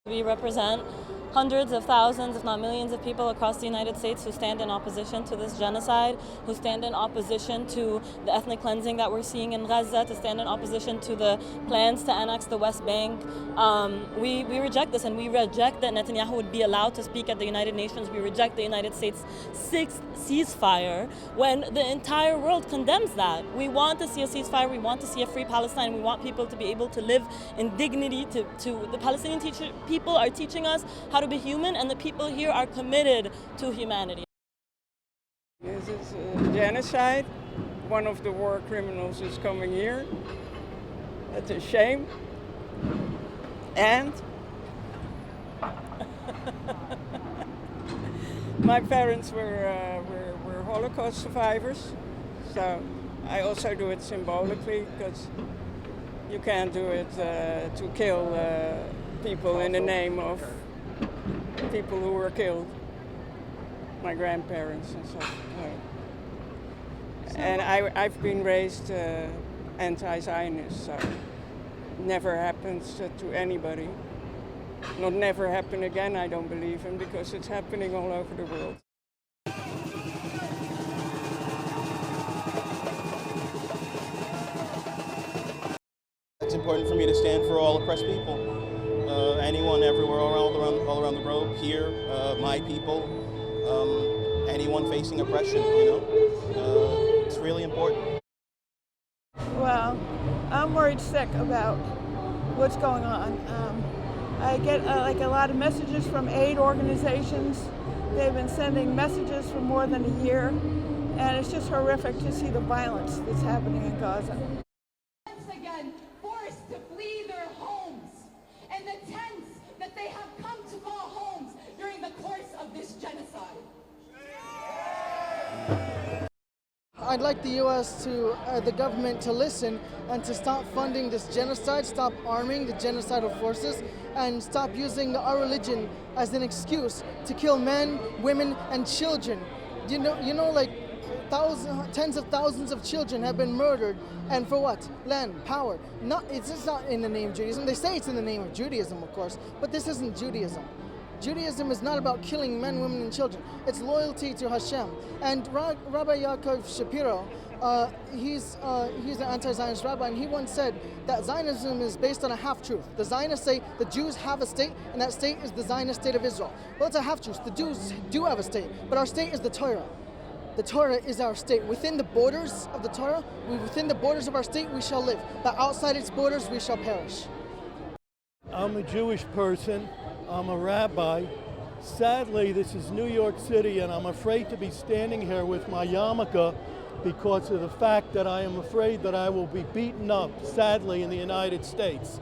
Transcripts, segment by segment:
We represent hundreds of thousands, if not millions of people across the United States who stand in opposition to this genocide, who stand in opposition to the ethnic cleansing that we're seeing in Gaza, to stand in opposition to the plans to annex the West Bank. We reject this, and we reject that Netanyahu would be allowed to speak at the United Nations. We reject the United States' sixth ceasefire when the entire world condemns that. We want to see a ceasefire, we want to see a free Palestine, we want people to be able to live in dignity. The Palestinian people are teaching us how to be human, and the people here are committed to humanity. This is genocide. One of the war criminals is coming here. That's a shame. And my parents were Holocaust survivors, so I also do it symbolically, because you can't do it to kill people in the name of people who were killed, my grandparents and so. And I've been raised anti-Zionist, so never happens to anybody. Not never happen again, I don't believe in, because it's happening all over the world. It's important for me to stand for all oppressed people. Anyone, everywhere, all around the globe, here, my people, anyone facing oppression, it's really important. Well, I'm worried sick about what's going on. I get like a lot of messages from aid organizations. They've been sending messages for more than a year, and it's just horrific to see the violence that's happening in Gaza. Once again, forced to flee their homes and the tents that they have come to call homes during the course of this genocide. I'd like the U.S. to, the government to listen and to stop funding this genocide, stop arming the genocidal forces, and stop using our religion as an excuse to kill men, women, and children. Like tens of thousands of children have been murdered, and for what? Land, power. It's not in the name of Judaism. They say it's in the name of Judaism, of course, but this isn't Judaism. Judaism is not about killing men, women, and children. It's loyalty to Hashem. And Rabbi Yaakov Shapiro, he's an anti-Zionist rabbi, and he once said that Zionism is based on a half-truth. The Zionists say the Jews have a state, and that state is the Zionist state of Israel. Well, it's a half-truth. The Jews do have a state, but our state is the Torah. The Torah is our state. Within the borders of the Torah, within the borders of our state, we shall live. But outside its borders, we shall perish. I'm a Jewish person. I'm a rabbi. Sadly, this is New York City, and I'm afraid to be standing here with my yarmulke because of the fact that I am afraid that I will be beaten up, sadly, in the United States.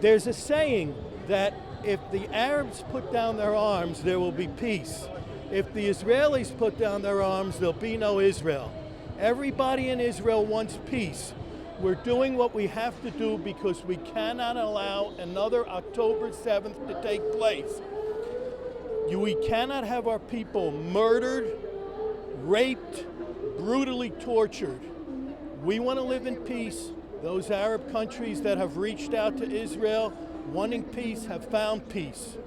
There's a saying that if the Arabs put down their arms, there will be peace. If the Israelis put down their arms, there'll be no Israel. Everybody in Israel wants peace. We're doing what we have to do because we cannot allow another October 7th to take place. We cannot have our people murdered, raped, brutally tortured. We want to live in peace. Those Arab countries that have reached out to Israel wanting peace have found peace.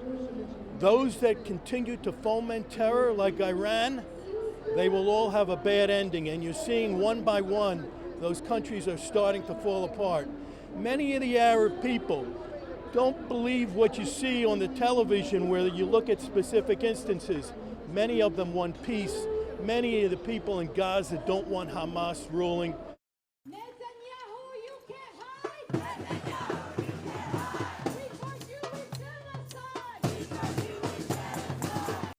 Those that continue to foment terror like Iran, they will all have a bad ending, and you're seeing one by one those countries are starting to fall apart. Many of the Arab people don't believe what you see on the television where you look at specific instances. Many of them want peace. Many of the people in Gaza don't want Hamas ruling. Netanyahu, you can't hide! Netanyahu, you can't hide! Because you is genocide!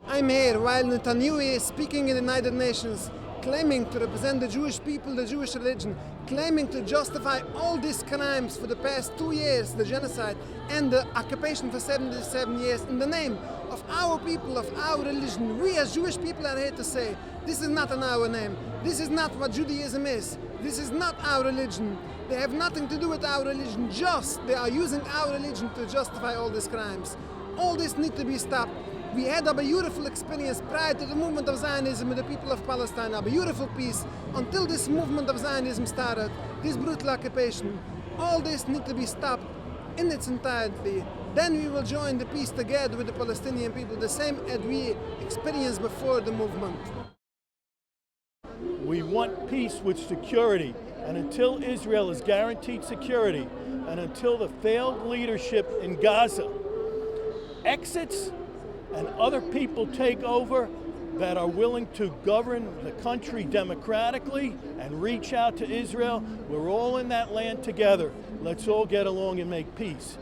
I'm here while Netanyahu is speaking in the United Nations, claiming to represent the Jewish people, the Jewish religion, claiming to justify all these crimes for the past 2 years, the genocide and the occupation for 77 years, in the name of our people, of our religion. We as Jewish people are here to say, this is not in our name. This is not what Judaism is. This is not our religion. They have nothing to do with our religion, just they are using our religion to justify all these crimes. All this needs to be stopped. We had a beautiful experience prior to the movement of Zionism with the people of Palestine, a beautiful peace, until this movement of Zionism started, this brutal occupation. All this needs to be stopped in its entirety, then we will join the peace together with the Palestinian people, the same as we experienced before the movement. We want peace with security, and until Israel is guaranteed security, and until the failed leadership in Gaza exits and other people take over that are willing to govern the country democratically and reach out to Israel, we're all in that land together. Let's all get along and make peace.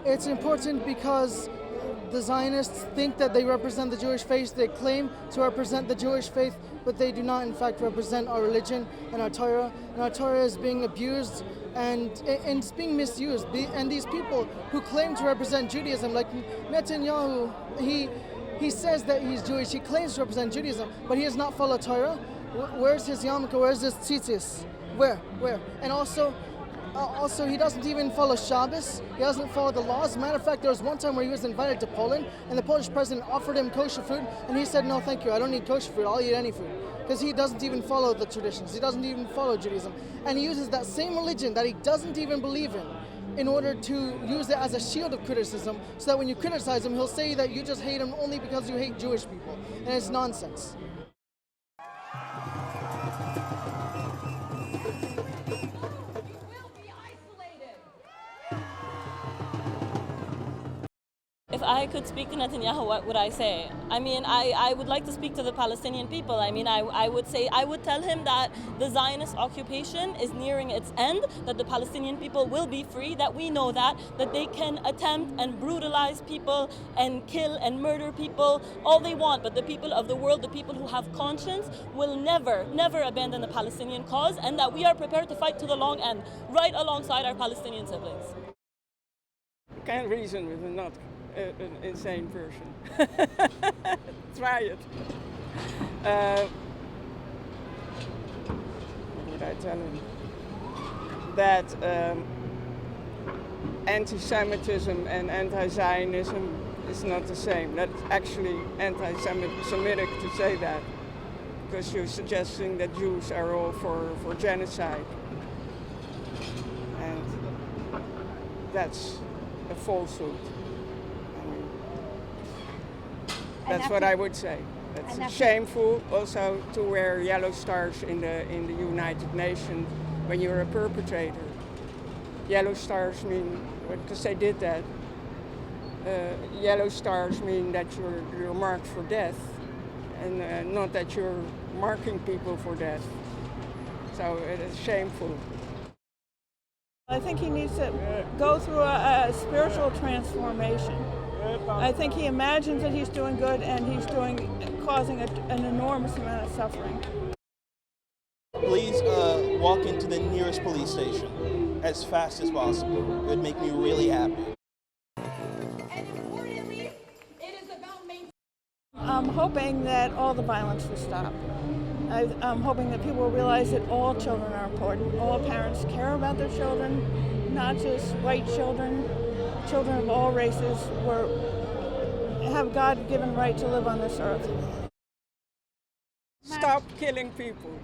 It's important because the Zionists think that they represent the Jewish faith. They claim to represent the Jewish faith, but they do not in fact represent our religion and our Torah. And our Torah is being abused and it's being misused. And these people who claim to represent Judaism, like Netanyahu, he says that he's Jewish, he claims to represent Judaism, but he does not follow Torah. Where's his yarmulke? Where's his tzitzis? Where? And also he doesn't even follow Shabbos. He doesn't follow the laws. As a matter of fact, there was one time where he was invited to Poland, and the Polish president offered him kosher food, and he said, "No, thank you. I don't need kosher food. I'll eat any food." Because he doesn't even follow the traditions. He doesn't even follow Judaism. And he uses that same religion that he doesn't even believe in order to use it as a shield of criticism, so that when you criticize him, he'll say that you just hate him only because you hate Jewish people. And it's nonsense. If I could speak to Netanyahu, what would I say? I mean, I would like to speak to the Palestinian people. I mean, I would tell him that the Zionist occupation is nearing its end, that the Palestinian people will be free, that we know that they can attempt and brutalize people and kill and murder people all they want, but the people of the world, the people who have conscience, will never, never abandon the Palestinian cause, and that we are prepared to fight to the long end, right alongside our Palestinian siblings. You can't reason with an insane person. Try it. What would I tell him? That anti-Semitism and anti-Zionism is not the same. That's actually anti-Semitic to say that, because you're suggesting that Jews are all for genocide. And that's a falsehood. That's what I would say. It's shameful also to wear yellow stars in the United Nations when you're a perpetrator. Yellow stars mean, because they did that, yellow stars mean that you're marked for death, and not that you're marking people for death. So it is shameful. I think he needs to go through a spiritual transformation. I think he imagines that he's doing good, and he's causing an enormous amount of suffering. Please walk into the nearest police station as fast as possible. It would make me really happy. And importantly, it is about maintaining. I'm hoping that all the violence will stop. I'm hoping that people will realize that all children are important. All parents care about their children, not just white children. Children of all races have God-given right to live on this earth. Stop killing people.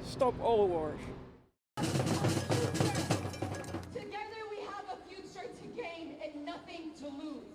Stop all wars. Together we have a future to gain and nothing to lose.